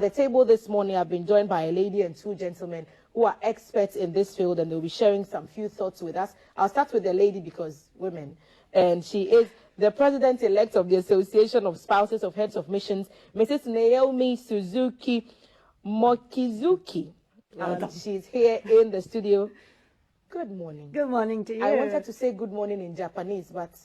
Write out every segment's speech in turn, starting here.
At the table this morning, I've been joined by a lady and two gentlemen who are experts in this field, and they'll be sharing some few thoughts with us. I'll start with the lady because women, and she is the president-elect of the Association of Spouses of Heads of Missions, Mrs. Naomi Suzuki Mokizuki. And she's here in the studio. Good morning. Good morning to you. I wanted to say good morning in Japanese, but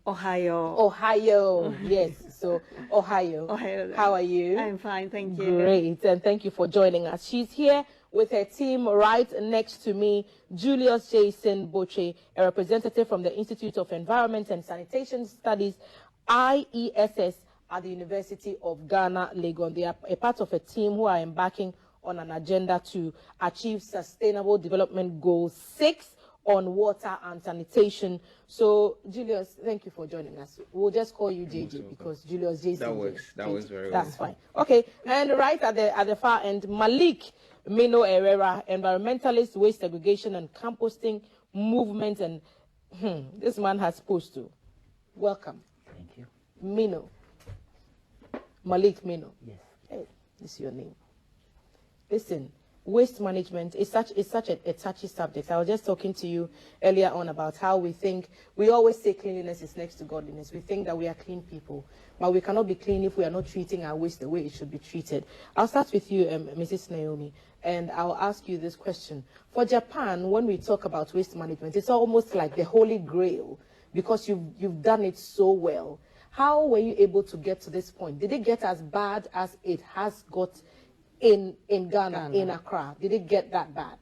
Ohio. Ohio, yes. So, Ohio. Ohio. How are you? I'm fine, thank you. Great, and thank you for joining us. She's here with her team right next to me, Julius Jason Boche, a representative from the Institute of Environment and Sanitation Studies, IESS, at the University of Ghana, Legon. They are a part of a team who are embarking on an agenda to achieve Sustainable Development Goal 6 on water and sanitation. So, Julius, thank you for joining us. We'll just call you JJ because Julius Jason. That works. That works very well. That's fine. Okay, and right at the far end, Malik Mino Herrera, environmentalist, waste segregation and composting movement, and this man has posed to. Welcome. Thank you. Mino. Malik Mino. Yes. Hey, this is your name. Listen, waste management is such a touchy subject. I was just talking to you earlier on about how we always say cleanliness is next to godliness. We think that we are clean people, but we cannot be clean if we are not treating our waste the way it should be treated. I'll start with you, Mrs. Naomi, and I'll ask you this question. For Japan, when we talk about waste management, it's almost like the holy grail because you've done it so well. How were you able to get to this point? Did it get as bad as it has got in Ghana, in Accra? Did it get that bad?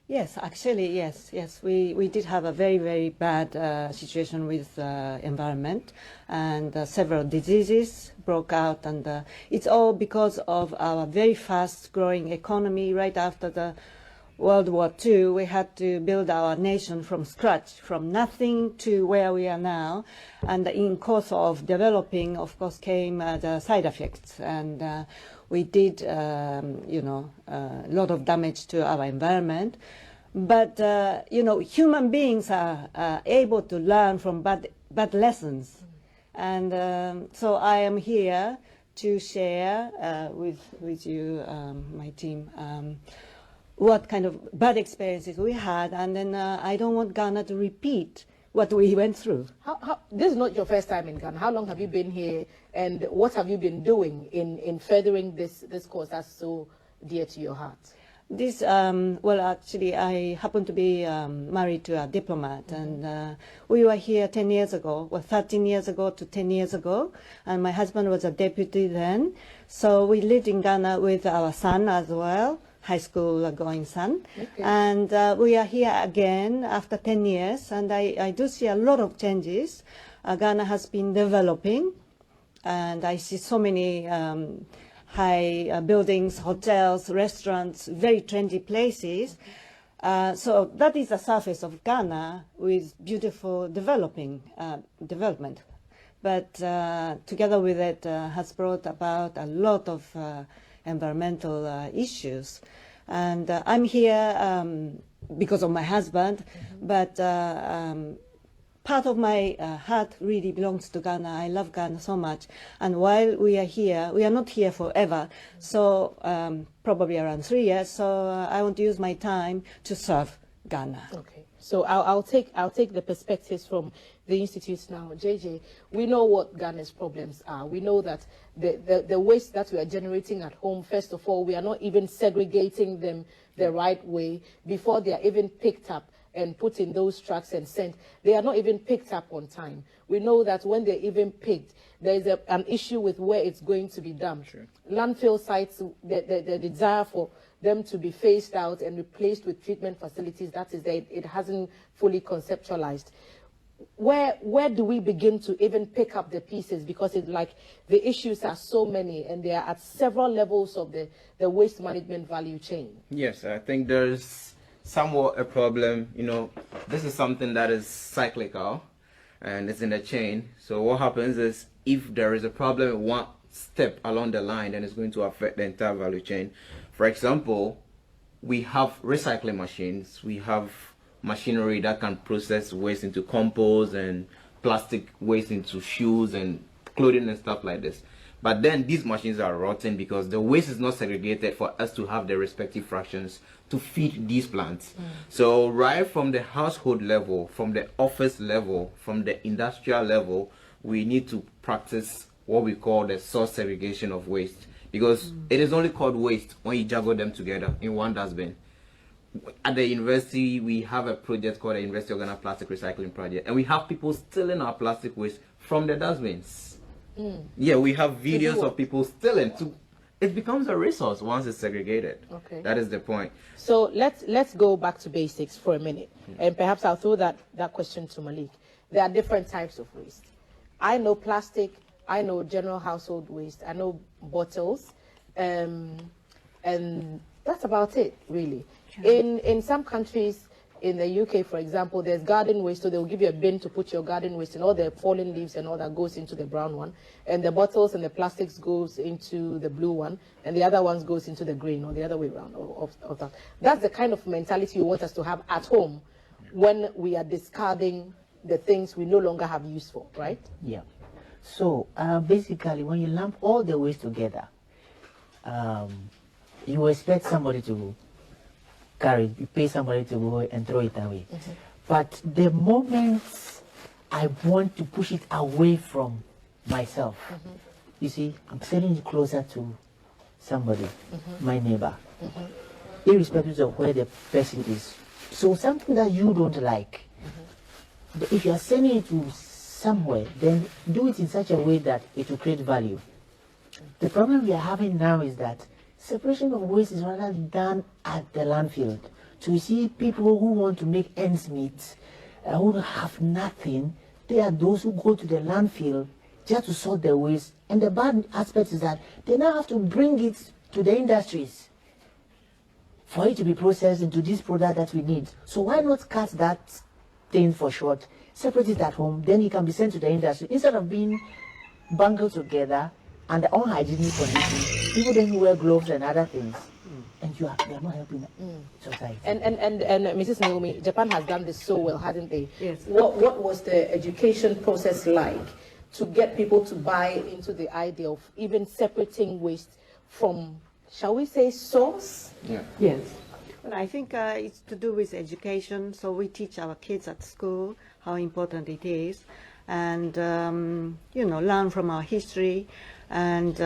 Yes, actually, yes. We did have a very, very bad situation with environment, and several diseases broke out, and it's all because of our very fast-growing economy. Right after the World War II, we had to build our nation from scratch, from nothing to where we are now, and in course of developing, of course, came the side effects, and we did, a lot of damage to our environment. But, human beings are able to learn from bad lessons. And so I am here to share with you, my team, what kind of bad experiences we had. And then I don't want Ghana to repeat what we went through. This is not your first time in Ghana. How long have you been here, and what have you been doing in furthering this cause that's so dear to your heart? This, well, actually, I happen to be married to a diplomat, and we were here 10 years ago, 13 years ago to 10 years ago, and my husband was a deputy then. So we lived in Ghana with our son as well, high school going son. Okay. And we are here again after 10 years, and I do see a lot of changes. Ghana has been developing, and I see so many high buildings, hotels, restaurants, very trendy places. So that is the surface of Ghana with beautiful development. But together with it has brought about a lot of environmental issues. And I'm here because of my husband, but part of my heart really belongs to Ghana. I love Ghana so much. And while we are here, we are not here forever, so probably around 3 years, so I want to use my time to serve Ghana. Okay. So I'll take the perspectives from the institutes now. JJ, we know what Ghana's problems are. We know that the waste that we are generating at home, first of all, we are not even segregating them the right way before they are even picked up and put in those trucks and sent. They are not even picked up on time. We know that when they're even picked, there is an issue with where it's going to be dumped. Sure. Landfill sites, the desire for them to be phased out and replaced with treatment facilities, that is, it hasn't fully conceptualized. Where do we begin to even pick up the pieces? Because it's like the issues are so many and they are at several levels of the waste management value chain. Yes, I think there's somewhat a problem. This is something that is cyclical and it's in a chain. So what happens is if there is a problem at one step along the line, then it's going to affect the entire value chain. For example, we have recycling machines, we have machinery that can process waste into compost and plastic waste into shoes and clothing and stuff like this. But then these machines are rotten because the waste is not segregated for us to have the respective fractions to feed these plants. So right from the household level, from the office level, from the industrial level, we need to practice what we call the source segregation of waste, because it is only called waste when you juggle them together in one dustbin. At the university, we have a project called the University of Ghana Plastic Recycling Project, and we have people stealing our plastic waste from the dustbins. Yeah, we have videos of people stealing. It becomes a resource once it's segregated. Okay. That is the point. So let's go back to basics for a minute, and perhaps I'll throw that question to Malik. There are different types of waste. I know plastic, I know general household waste, I know bottles, and that's about it, really. In some countries, in the UK, for example, there's garden waste, so they'll give you a bin to put your garden waste, and all the fallen leaves and all that goes into the brown one, and the bottles and the plastics goes into the blue one, and the other ones goes into the green, or the other way around of that. That's the kind of mentality you want us to have at home when we are discarding the things we no longer have use for, right? Yeah. So basically, when you lump all the waste together, you expect somebody to carry it, you pay somebody to go and throw it away. But the moment I want to push it away from myself, you see, I'm sending it closer to somebody, my neighbor, irrespective of where the person is. So something that you don't like, if you are sending it to somewhere, then do it in such a way that it will create value. The problem we are having now is that separation of waste is rather done at the landfill. So you see people who want to make ends meet, who have nothing, they are those who go to the landfill just to sort their waste. And the bad aspect is that they now have to bring it to the industries for it to be processed into this product that we need. So why not cut that thing for short, separate it at home, then it can be sent to the industry instead of being bundled together under unhygienic conditions. People then wear gloves and other things, and you are not helping society. And Mrs. Naomi, Japan has done this so well, hadn't they? Yes. What was the education process like to get people to buy into the idea of even separating waste from, shall we say, source? Yeah. Yes. Well, I think it's to do with education. So we teach our kids at school how important it is, and learn from our history, and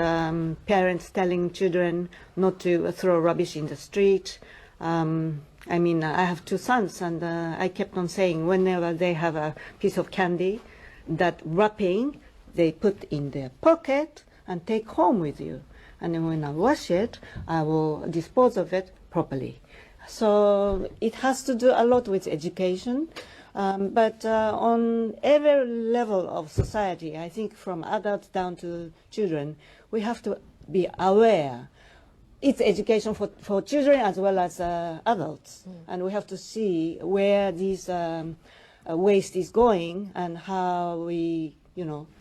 parents telling children not to throw rubbish in the street. I have two sons, and I kept on saying whenever they have a piece of candy, that wrapping they put in their pocket and take home with you. And then when I wash it, I will dispose of it properly. So it has to do a lot with education. But on every level of society, I think from adults down to children, we have to be aware. It's education for children as well as adults. And we have to see where this waste is going and how we,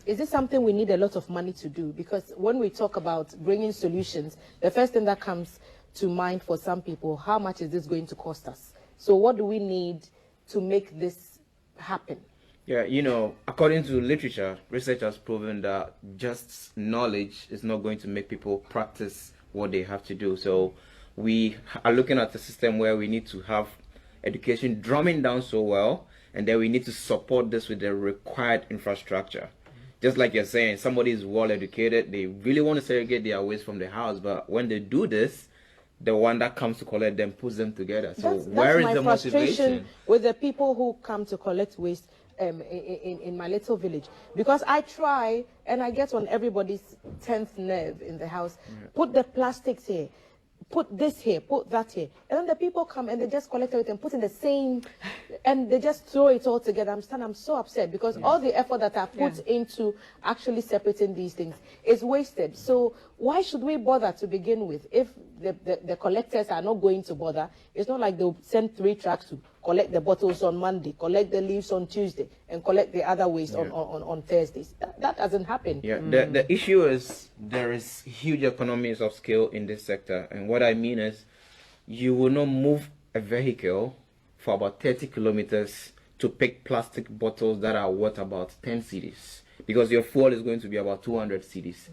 Is this something we need a lot of money to do? Because when we talk about bringing solutions, the first thing that comes to mind for some people, how much is this going to cost us? So what do we need to make this happen? Yeah, according to literature, research has proven that just knowledge is not going to make people practice what they have to do. So we are looking at a system where we need to have education drumming down so well, and then we need to support this with the required infrastructure. Just like you're saying, somebody is well educated, they really want to segregate their waste from the house, but when they do this, the one that comes to collect them puts them together. So where is the motivation? With the people who come to collect waste in my little village, because I try and I get on everybody's 10th nerve in the house. Put the plastics here, put this here, put that here, and then the people come and they just collect everything, put in the same, and they just throw it all together. I'm so upset because all the effort that I put into actually separating these things is wasted. So why should we bother to begin with if the collectors are not going to bother? It's not like they'll send 3 trucks to collect the bottles on Monday, collect the leaves on Tuesday, and collect the other waste on Thursdays. That doesn't happen. Yeah, the issue is there is huge economies of scale in this sector. And what I mean is you will not move a vehicle for about 30 kilometers to pick plastic bottles that are worth about 10 cedis, because your fuel is going to be about 200 cedis.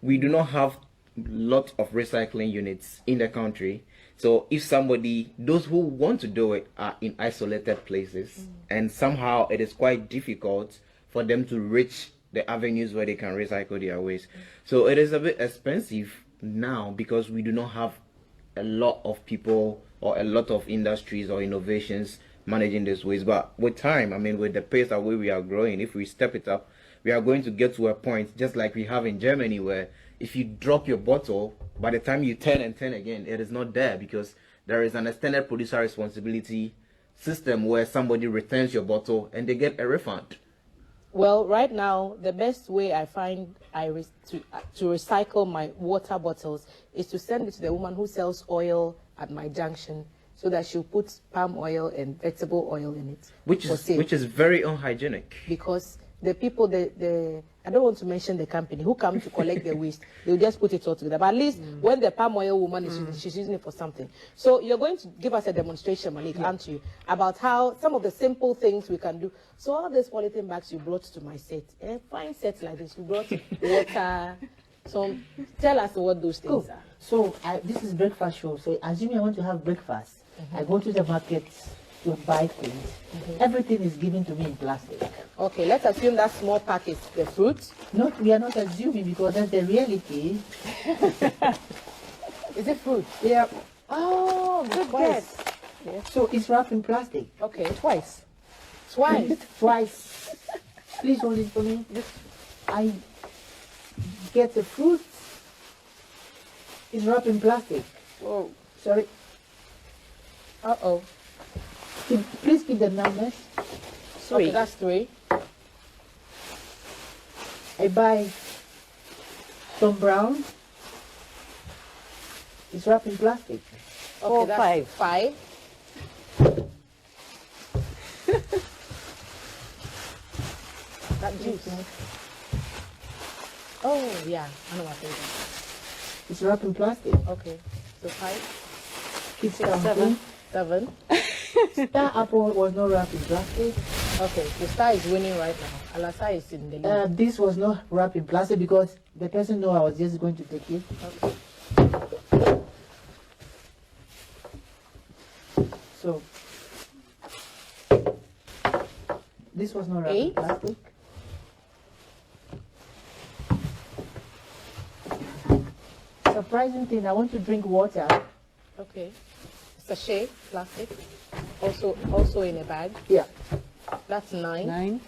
we do not have lot of recycling units in the country. So if somebody, those who want to do it are in isolated places, and somehow it is quite difficult for them to reach the avenues where they can recycle their waste. So it is a bit expensive now because we do not have a lot of people or a lot of industries or innovations managing this waste. But with time, I mean, with the pace at which we are growing, if we step it up, we are going to get to a point just like we have in Germany, where if you drop your bottle, by the time you turn and turn again, it is not there, because there is an extended producer responsibility system where somebody returns your bottle and they get a refund. Well, right now, the best way I find to recycle my water bottles is to send it to the woman who sells oil at my junction, so that she'll put palm oil and vegetable oil in it. Which is very unhygienic. Because the people, I don't want to mention the company who come to collect the waste, they'll just put it all together. But at least when the palm oil woman is using, she's using it for something. So you're going to give us a demonstration, Malik, aren't you, about how some of the simple things we can do. So all these polythene bags you brought to my set, fine sets like this, you brought water. So tell us what those things are. So this is breakfast show. So assuming I want to have breakfast, I go to the market to buy things. Everything is given to me in plastic. Okay, let's assume that small pack is the fruit. We are not assuming, because that's the reality. Is it fruit? Yeah. Oh, good guess. So it's wrapped in plastic. Okay. Twice. Twice. Please hold it for me. I get the fruit. It's wrapped in plastic. Oh, Sorry. uh-oh. Please keep the numbers. Okay, that's 3. I buy Tom Brown. It's wrapped in plastic. Okay, Or that's 5. That juice. Oh, yeah. I know what it is. It's wrapped in plastic. Okay. So 5, Keep 6, counting. 7. Star apple was not wrapped in plastic. Okay, the star is winning right now. Alasa is in the lead. This was not wrapped in plastic because the person knew I was just going to take it. Okay. So this was not wrapped 8. in plastic. Surprising thing, I want to drink water. Okay. Sachet, plastic. Also in a bag. Yeah. That's 9. 9.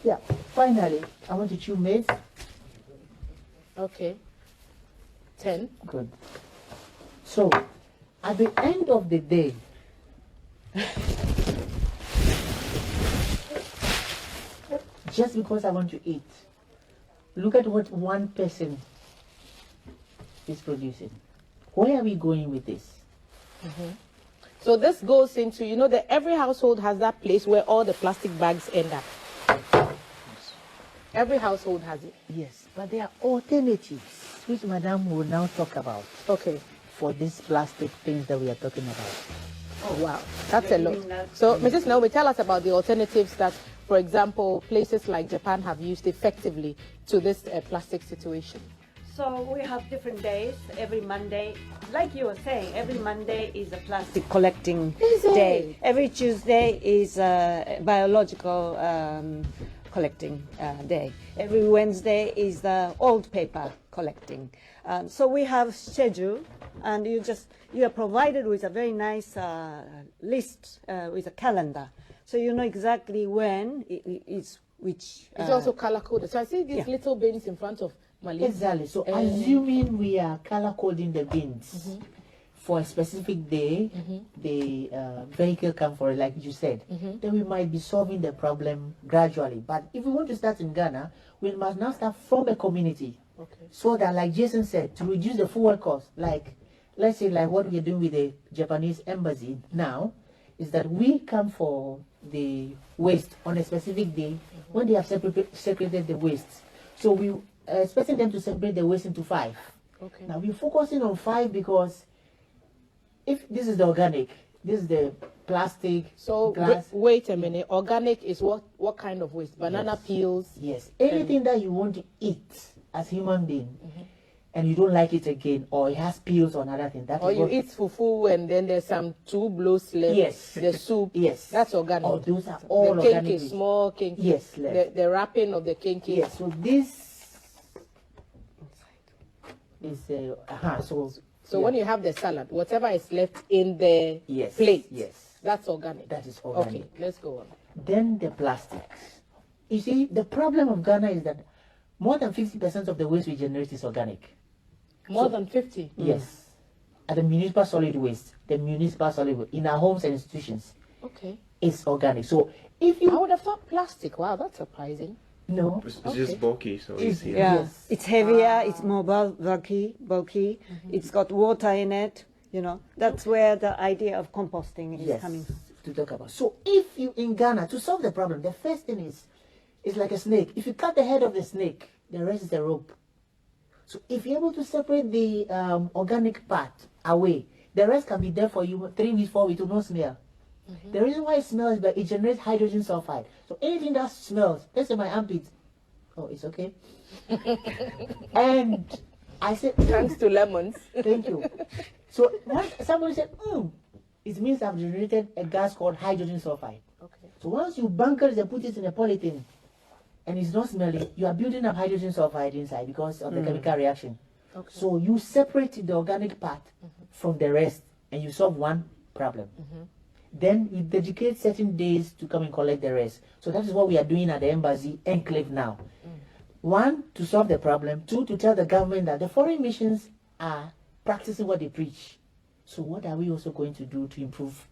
Yeah. Finally, I want to chew maize. Okay. 10. Good. So, at the end of the day, just because I want to eat, look at what one person is producing. Where are we going with this? So this goes into, you know, that every household has that place where all the plastic bags end up. Every household has it. Yes, but there are alternatives, which Madame will now talk about Okay. for these plastic things that we are talking about. Oh, wow. That's a lot. So, Mrs. Naomi, tell us about the alternatives that, for example, places like Japan have used effectively to this plastic situation. So we have different days. Every Monday, like you were saying, every Monday is a plastic collecting day. Every Tuesday is a biological collecting day. Every Wednesday is the old paper collecting. So we have schedule, and you are provided with a very nice list with a calendar, so you know exactly when it's which. It's also color coded. So I see these yeah. little bins in front of Malik. Exactly. So, assuming we are color coding the bins for a specific day, the vehicle come for it, like you said, then we might be solving the problem gradually. But if we want to start in Ghana, we must now start from a community. Okay. So that, like Jason said, to reduce the fuel cost, like, let's say, like what we're doing with the Japanese embassy now, is that we come for the waste on a specific day when they have separated the waste. So we expecting them to separate the waste into 5. Okay. Now we're focusing on 5 because if this is the organic, this is the plastic, So glass. wait a minute. Organic is what kind of waste? Banana peels. Yes, anything that you want to eat as human being, and you don't like it again, or it has peels or another thing, that Or is you what- eat fufu and then there's some 2 blows left. Yes. The soup. Yes. That's organic. Oh, those are all the cake organic. is small cake. Yes, left. The wrapping of the cake is. Yes, so this is So when you have the salad, whatever is left in the Yes, plate, yes. that's organic. That is organic. Okay, let's go on. Then the plastics. You see, the problem of Ghana is that more than 50% of the waste we generate is organic. More than 50. Yes. At the municipal solid waste, in our homes and institutions, Okay. is organic. So if I you would have thought plastic. Wow, that's surprising. know, It's just bulky, so It's- easy. Yeah, Yes. it's heavier, it's more bulky. It's got water in it. You know, that's where the idea of composting is yes, coming from. to talk about. So if you in Ghana to solve the problem, the first thing is like a snake. If you cut the head of the snake, the rest is a rope. So if you're able to separate the organic part away, the rest can be there for you 3 weeks, 4 weeks, to no smell. The reason why it smells is that it generates hydrogen sulfide. So anything that smells, let's say my armpit, oh, it's okay. And I said, Thanks to lemons. thank you. So once somebody said, it means I've generated a gas called hydrogen sulfide. Okay. So once you bunker it and put it in a polythene, and it's not smelly, you are building up hydrogen sulfide inside because of the chemical reaction. Okay. So you separate the organic part from the rest, and you solve one problem. Then you dedicate certain days to come and collect the rest. So that is what we are doing at the embassy enclave now. 1, to solve the problem. 2, to tell the government that the foreign missions are practicing what they preach. So what are we also going to do to improve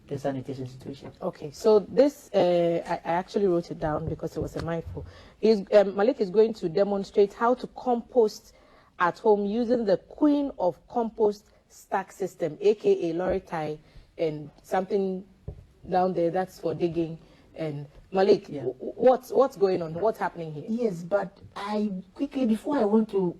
the sanitation situation? Okay, so this, I actually wrote it down because it was a mindful. Malik is going to demonstrate how to compost at home using the Queen of Compost stack system, aka Loritai, and something down there that's for digging. And Malik, Yeah. what's going on? What's happening here? Yes, but I quickly, before I want to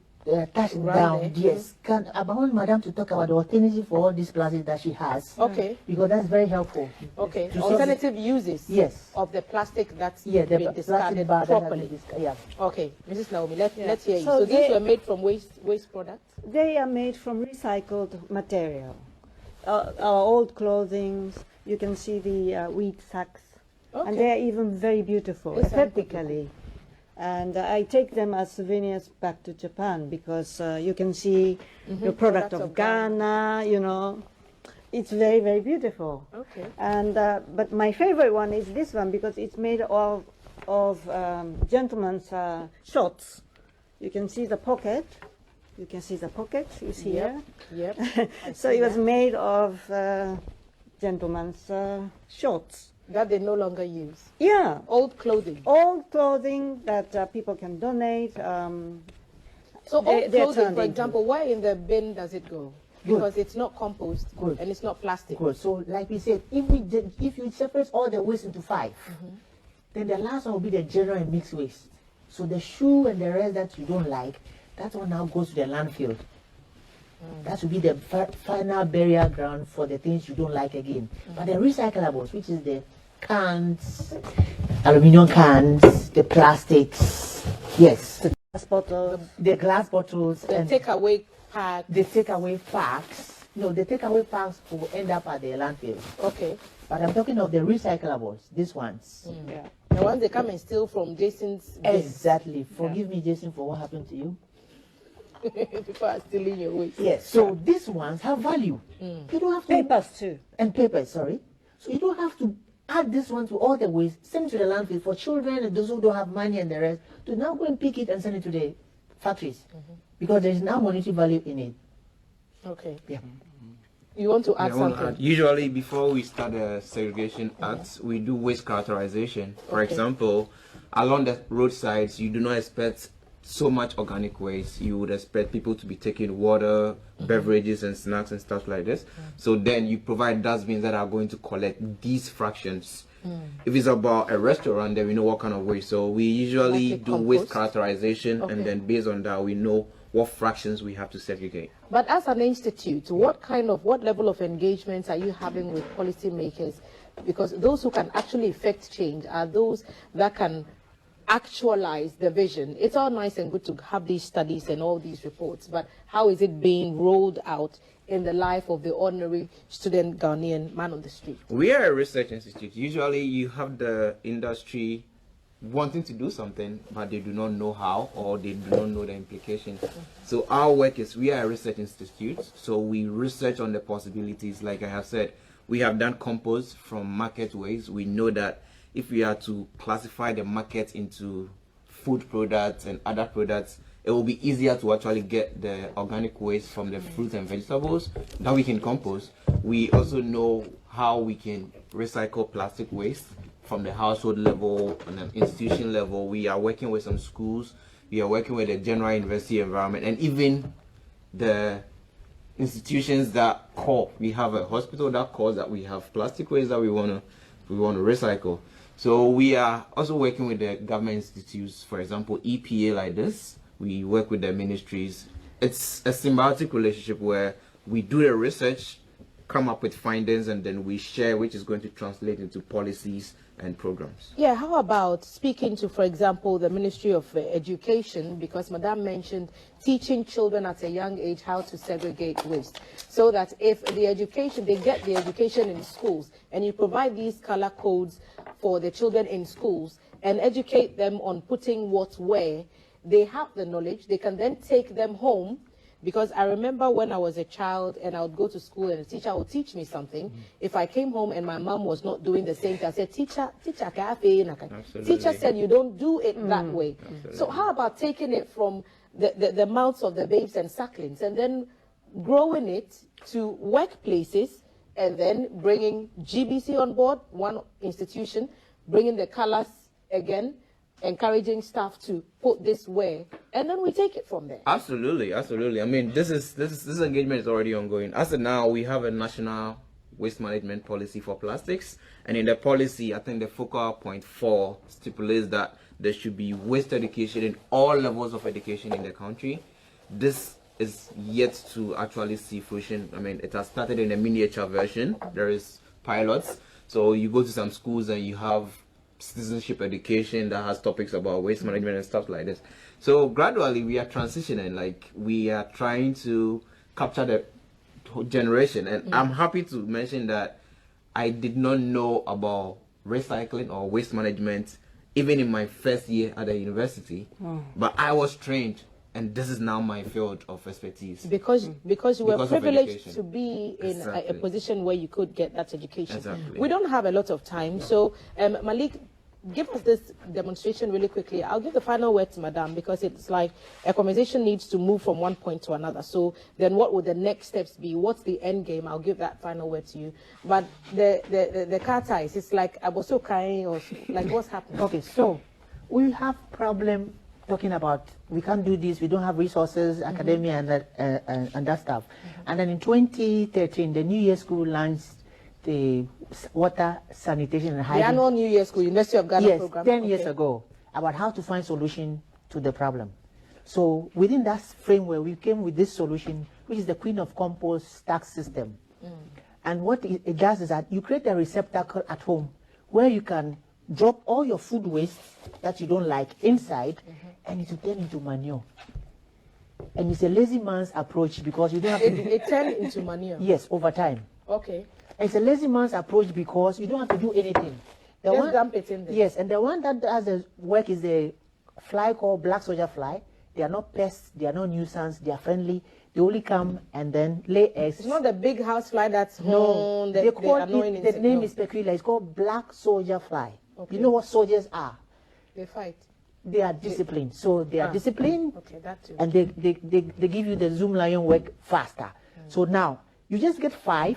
touch Run down, there. yes, I want Madam to talk about the alternative for all these plastics that she has. Okay. Because that's very helpful. Okay, To solve alternative uses Yes. of the plastic that's Yeah, the been plastic discarded bag that has properly. been yeah. Okay, Mrs. Naomi, let's hear you. So So these they- were made from waste products? They are made from recycled material. Our old clothing, you can see the wheat sacks, Okay. and they are even very beautiful, Yes, I'm aesthetically. And I take them as souvenirs back to Japan because you can see the product Products of of Ghana. Ghana, you know. It's very, very beautiful. Okay. And but my favorite one is this one because it's made of gentlemen's shorts. You can see the pocket. You can see the pocket is here. Yep. So it was made of gentlemen's shorts. That they no longer use. Yeah, Old clothing. old clothing that people can donate. So They- old they're clothing, turned for into- example, where in the bin does it go? Good. Because it's not compost Good. and it's not plastic. Good. So, like we said, if you separate all the waste into 5, then the last one will be the general and mixed waste. So the shoe and the rest that you don't like, that one now goes to the landfill. That will be the final burial ground for the things you don't like again. But the recyclables, which is the cans, aluminium cans, the plastics, yes, Glass bottles. the glass bottles, The and takeaway pack. the takeaway packs. No, the takeaway packs will end up at the landfill. Okay. But I'm talking of the recyclables, these ones. Yeah. The ones they come and steal from Jason's bin. Exactly. Forgive me, Jason, for what happened to you. People are stealing your waste. Yes. So these ones have value. You don't have to Papers too. and papers. Sorry. So you don't have to add this one to all the waste. Send it to the landfill for children and those who don't have money and the rest to now go and pick it and send it to the factories because there is now monetary value in it. Okay. Yeah. You want to add Yeah, I wanna something? add, usually, before we start the segregation acts, we do waste characterization. For Okay. example, along the roadsides, you do not expect so much organic waste. You would expect people to be taking water, beverages, and snacks and stuff like this. So then you provide dustbins that are going to collect these fractions. If it's about a restaurant, then we know what kind of waste. So we usually Like a do waste compost? characterization, Okay. and then based on that, we know what fractions we have to segregate. But as an institute, what level of engagements are you having with policymakers? Because those who can actually effect change are those that can actualize the vision? It's all nice and good to have these studies and all these reports, but how is it being rolled out in the life of the ordinary student Ghanaian man on the street? We are a research institute. Usually you have the industry wanting to do something, but they do not know how, or they do not know the implications. So our work is, we are a research institute, so we research on the possibilities. Like I have said, we have done compost from market waste. We know that if we are to classify the market into food products and other products, it will be easier to actually get the organic waste from the fruits and vegetables that we can compost. We also know how we can recycle plastic waste from the household level and an institution level. We are working with some schools. We are working with the general university environment, and even the institutions that call. We have a hospital that calls that we have plastic waste that we want to recycle. So we are also working with the government institutes, for example, EPA like this. We work with the ministries. It's a symbiotic relationship where we do the research, come up with findings, and then we share, which is going to translate into policies and programs. Yeah, how about speaking to, for example, the Ministry of Education, because Madame mentioned teaching children at a young age how to segregate waste, so that if the education, they get the education in schools, and you provide these color codes for the children in schools and educate them on putting what where, they have the knowledge, they can then take them home. Because I remember when I was a child and I would go to school and the teacher would teach me something. If I came home and my mom was not doing the same thing, I said, teacher, teacher said you don't do it that way. Absolutely. So how about taking it from the mouths of the babes and sucklings and then growing it to workplaces and then bringing GBC on board, one institution, bringing the colors again, encouraging staff to put this where, and then we take it from there. Absolutely. I mean, this engagement is already ongoing. As of now, we have a national waste management policy for plastics, and in the policy, I think the focal point 4 stipulates that there should be waste education in all levels of education in the country. This is yet to actually see fruition. I mean, it has started in a miniature version. There is pilots, so you go to some schools and you have citizenship education that has topics about waste management and stuff like this. So gradually we are transitioning, like we are trying to capture the whole generation. And I'm happy to mention that I did not know about recycling or waste management even in my first year at the university, but I was trained, and this is now my field of expertise. Because you were Because of privileged education. to be in a Exactly. position where you could get that education. Exactly. We don't have a lot of time, so Malik, give us this demonstration really quickly. I'll give the final word to Madame, because it's like a conversation needs to move from one point to another. So then what would the next steps be? What's the end game? I'll give that final word to you. But the car ties, it's like I was so kind, or like what's happening? Okay, so we have problem talking about we can't do this, we don't have resources, academia, and that stuff. And then in 2013, the New Year School launched the water sanitation and The hygiene. annual New Year School, University of Ghana Yes, program. 10 years Okay. ago, about how to find solution to the problem. So within that framework, we came with this solution, which is the Queen of Compost tax system. And what it does is that you create a receptacle at home where you can drop all your food waste that you don't like inside, and it will turn into manure. And it's a lazy man's approach, because you don't have to do, It turned into manure. yes, over time. Okay. It's a lazy man's approach because you don't have to do anything. The Just dump it in there. Yes, and the one that does the work is the fly called black soldier fly. They are not pests, they are not nuisance, they are friendly. They only come and then lay eggs. It's not the big house fly that's No, the they call annoying it, the insect. name No. is peculiar. It's called black soldier fly. Okay. You know what soldiers are? They fight. They are disciplined. So they are disciplined, Okay, that too. and they give you the Zoom Lion work faster. So now you just get 5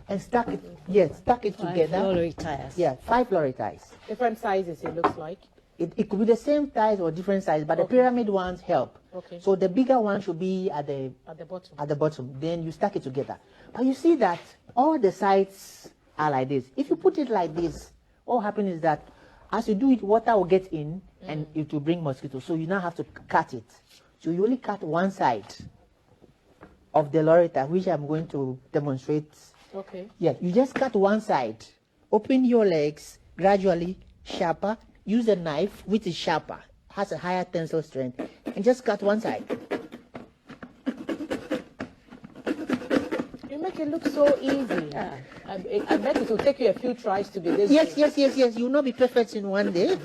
and stack it. Yes, stack it together. Lorry tires. Yeah, 5 lorry ties. Different sizes, it looks like. It could be the same size or different size, but the pyramid ones help. Okay. So the bigger one should be at the At the bottom. Then you stack it together. But you see that all the sides are like this. If you put it like this, what will happen is that as you do it, water will get in and it will bring mosquitoes. So you now have to cut it. So you only cut one side of the loretta, which I'm going to demonstrate. Okay. Yeah, you just cut one side. Open your legs gradually, sharper, use a knife which is sharper, has a higher tensile strength, and just cut one side. You make it look so easy. I bet it will take you a few tries to be this Yes, good. yes. You will not be perfect in one day.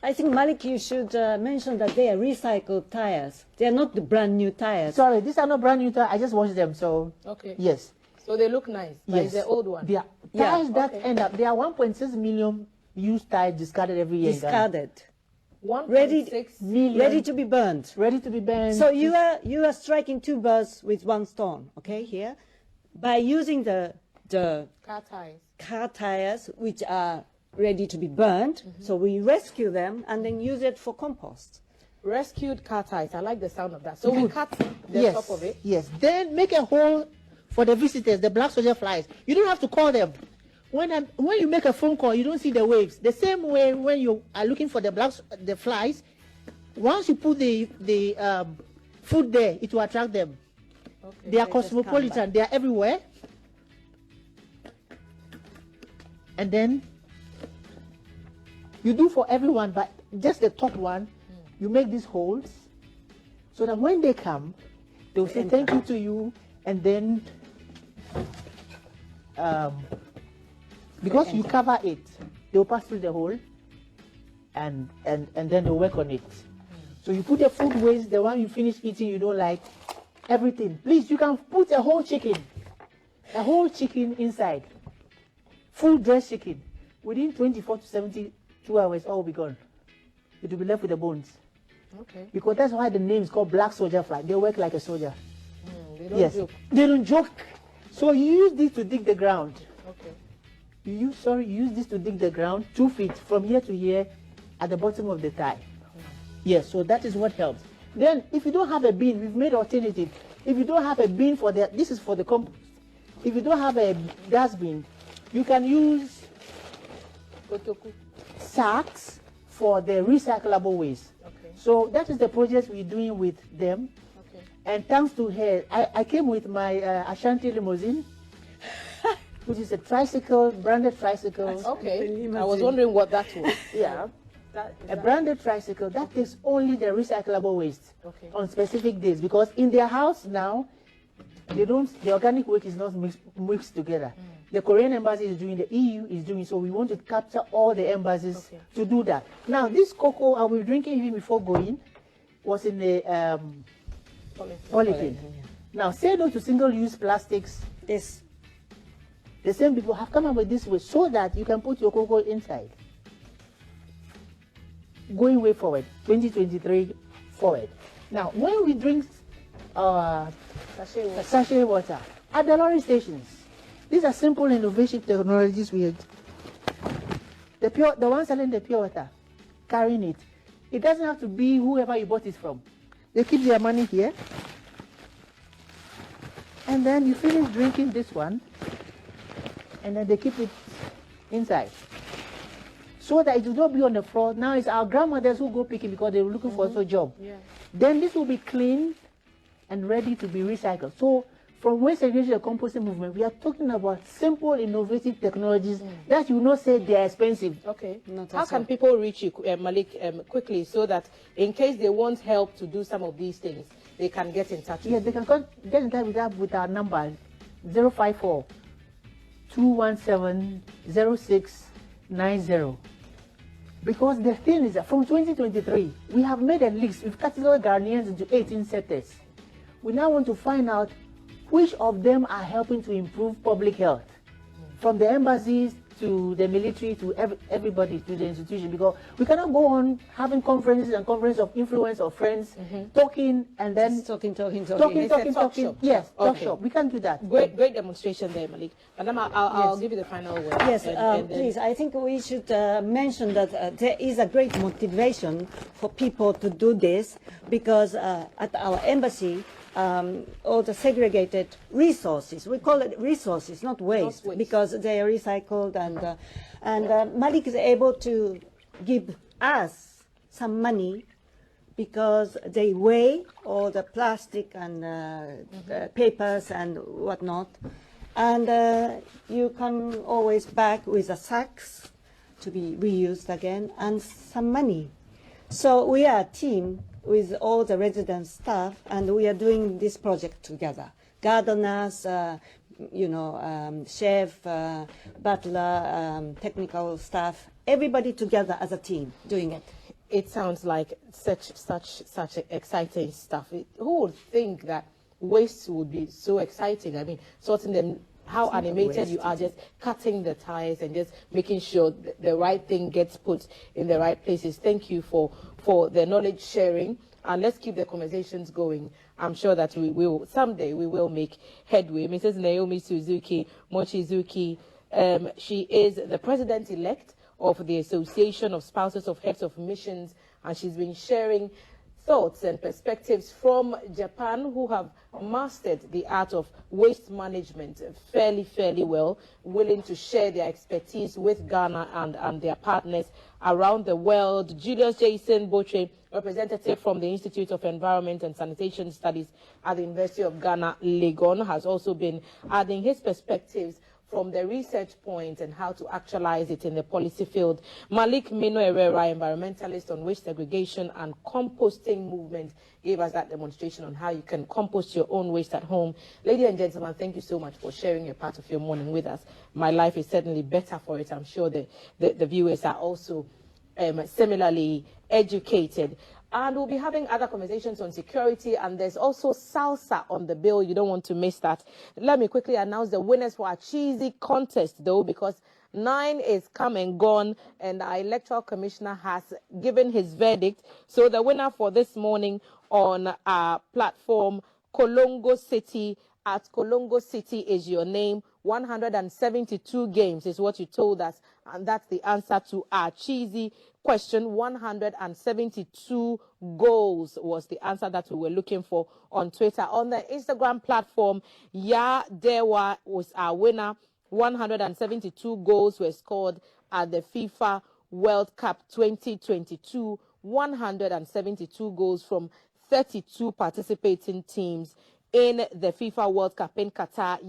I think, Malik, you should mention that they are recycled tires. They are not the brand new tires. Sorry, these are not brand new tires. I just washed them, so Okay. yes. So they look nice. But Yes. it's the old one. They are Yeah, tires that okay. end up, there are 1.6 million used tires discarded every year. in Ghana. Discarded, 1.6 Million. ready to be burned. Ready to be burned. So you are striking two birds with one stone, okay, here, by using the car tires. car tires, which are ready to be burned. So we rescue them and then use it for compost. Rescued car tires. I like the sound of that. So we cut the yes, top of it. Yes. Then make a hole for the visitors, the black soldier flies. You don't have to call them. When you make a phone call, you don't see the waves. The same way when you are looking for the flies, once you put the food there, it will attract them. Okay. They are They just come cosmopolitan. They are everywhere. And then you do for everyone, but just the top one, you make these holes so that when they come, they will say thank you to you, and then because you cover it, they will pass through the hole, and then they'll work on it. So you put the food waste, the one you finish eating you don't like, everything. Please, you can put a whole chicken inside, full dressed chicken. Within 24 to 72 hours, all will be gone. It will be left with the bones. Okay. Because that's why the name is called black soldier fly. They work like a soldier. They don't Yes, joke. they don't joke. So you use this to dig the ground. Okay. You use this to dig the ground 2 feet from here to here at the bottom of the tie. Yes, so that is what helps. Then if you don't have a bin, we've made alternative. If you don't have a bin for that, this is for the compost. If you don't have a dustbin, you can use Kotoku. sacks for the recyclable waste. Okay. So that is the project we're doing with them. Okay. And thanks to her, I came with my Ashanti limousine, which is a tricycle, branded tricycle. Okay. I was wondering what that was. Yeah, That, is a that- branded tricycle that takes only the recyclable waste Okay. on specific days, because in their house now, the organic waste is not mixed together. The Korean embassy is doing, the EU is doing, so we want to capture all the embassies Okay. to do that. Now, this cocoa I was drinking even before going was in a polythene. Now, say no to single-use plastics. This The same people have come up with this way so that you can put your cocoa inside. Going way forward, 2023 forward. Now, when we drink sachet water at the lorry stations, these are simple innovative technologies we had. The one selling the pure water, carrying it. It doesn't have to be whoever you bought it from. They keep their money here. And then you finish drinking this one, and then they keep it inside. So that it will not be on the floor. Now it's our grandmothers who go picking because they were looking for a job. Yeah. Then this will be clean and ready to be recycled. So from waste segregation and composting movement, we are talking about simple, innovative technologies that you will not say they are expensive. Okay. Not How at can all. people reach you, Malik, quickly, so that in case they want help to do some of these things, they can get in touch with Yes, they can get in touch with our number 054 217 0690. Because the thing is that from 2023, we have made a list. We've categorized Ghanaians into 18 sectors. We now want to find out which of them are helping to improve public health. From the embassies to the military to everybody, to the institution. Because we cannot go on having conferences and conferences of influence or friends, talking and then Just talking. It's a talk shop. Yes, talk Okay. shop. We can't do that. Great demonstration there, Malik. Madam, I'll give you the final word. Yes, And then- please. I think we should mention that there is a great motivation for people to do this because at our embassy, all the segregated resources, we call it resources, not waste, waste. because they are recycled, and Malik is able to give us some money because they weigh all the plastic and papers and whatnot. And you come always back with a sacks to be reused again, and some money. So we are a team with all the resident staff, and we are doing this project together. Gardeners, chef, butler, technical staff, everybody together as a team doing it. It sounds like such exciting stuff. Who would think that waste would be so exciting? I mean, sorting them, how animated you are, just cutting the ties and just making sure the right thing gets put in the right places. Thank you for the knowledge sharing, and let's keep the conversations going. I'm sure that someday we will make headway. Mrs. Naomi Suzuki Mochizuki, she is the president-elect of the Association of Spouses of Heads of Missions, and she's been sharing thoughts and perspectives from Japan, who have mastered the art of waste management fairly well, willing to share their expertise with Ghana and their partners around the world. Julius Jason Botre, representative from the Institute of Environment and Sanitation Studies at the University of Ghana, Legon, has also been adding his perspectives from the research point and how to actualize it in the policy field. Malik Mino Herrera, environmentalist on waste segregation and composting movement, gave us that demonstration on how you can compost your own waste at home. Ladies and gentlemen, thank you so much for sharing a part of your morning with us. My life is certainly better for it. I'm sure the viewers are also similarly educated. And we'll be having other conversations on security, and there's also salsa on the bill. You don't want to miss that. Let me quickly announce the winners for our cheesy contest, though, because 9 is come and gone, and our electoral commissioner has given his verdict. So the winner for this morning on our platform, Kolongo City, at Kolongo City is your name. 172 games is what you told us, and that's the answer to our cheesy question. 172 goals was the answer that we were looking for on Twitter. On the Instagram platform, Ya Dewa was our winner. 172 goals were scored at the FIFA World Cup 2022. 172 goals from 32 participating teams in the FIFA World Cup in Qatar.